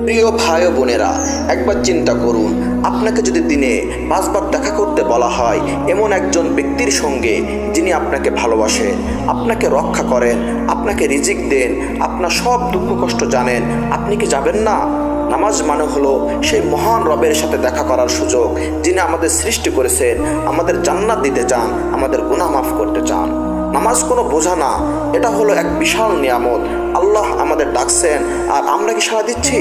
প্রিয় ভাই ও বোনেরা, একবার চিন্তা করুন, আপনাকে যদি দিনে 5 বার দেখা করতে বলা হয় এমন একজন ব্যক্তির সঙ্গে যিনি আপনাকে ভালোবাসেন, আপনাকে রক্ষা করেন, আপনাকে রিজিক দেন, আপনার সব দুঃখ কষ্ট জানেন, আপনি কি যাবেন না? নামাজ মানে হলো সেই মহান রবের সাথে দেখা করার সুযোগ, যিনি আমাদের সৃষ্টি করেছেন, আমাদের জান্নাত দিতে চান, আমাদের গুনাহ মাফ করতে চান। নামাজ কোনো বোঝা না, এটা হলো এক বিশাল নিয়ামত। আল্লাহ আমাদের ডাকছেন আর আমরা কি সাড়া দিচ্ছি?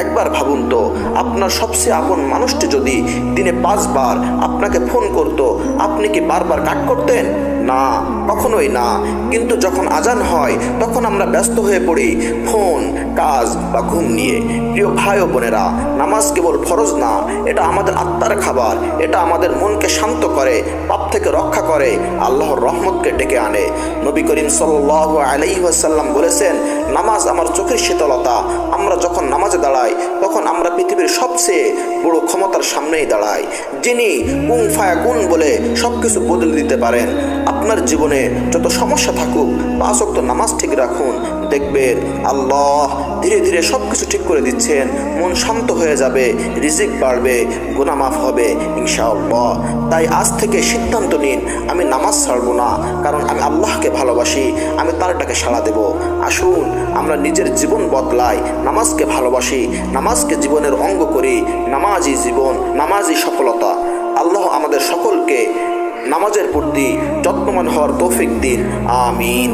একবার ভাবুন তো, আপনার সবচেয়ে আপন মানুষটি যদি দিনে 5 বার আপনাকে ফোন করতো, আপনি কি বারবার কাট করতেন? না, কখনোই না। কিন্তু যখন আজান হয় তখন আমরা ব্যস্ত হয়ে পড়ি ফোন, কাজ বা ঘুম নিয়ে। প্রিয় ভাই ও বোনেরা, নামাজ কেবল ফরজ না, এটা আমাদের আত্মার খাবার। এটা আমাদের মনকে শান্ত করে, পাপ থেকে রক্ষা করে, আল্লাহর রহমতকে ডেকে আনে। নবী করিম সাল্লাল্লাহু আলাইহি ওয়াসাল্লাম বলেছেন, নামাজ আমার চোখের শীতলতা। আমরা যখন নামাজে দাঁড়াই তখন আমরা পৃথিবীর সবচেয়ে বড় ক্ষমতার সামনেই দাঁড়াই, যিনি কুন ফায়াকুন বলে সবকিছু বদলে দিতে পারেন। আপনার জীবনে যত সমস্যা থাকুক, 5 ওয়াক্ত নামাজ ঠিক রাখুন, দেখবেন আল্লাহ ধীরে ধীরে সবকিছু ঠিক করে দিচ্ছেন। মন শান্ত হয়ে যাবে, রিজিক বাড়বে, গুনাহ মাফ হবে ইনশাআল্লাহ। তাই আজ থেকে সিদ্ধান্ত নিন, আমি নামাজ ছাড়বো না, কারণ আমি আল্লাহকে ভালোবাসি, আমি তার ডাকে সাড়া দেব। আসুন আমরা নিজের জীবন বদলাই, নামাজকে ভালোবাসি, নামাজকে জীবনের অঙ্গ করি। নামাজই জীবন, নামাজই সফলতা। আল্লাহ আমাদের সকলকে নামাজের প্রতি যত্নবান হওয়ার তৌফিক দিন। আমিন।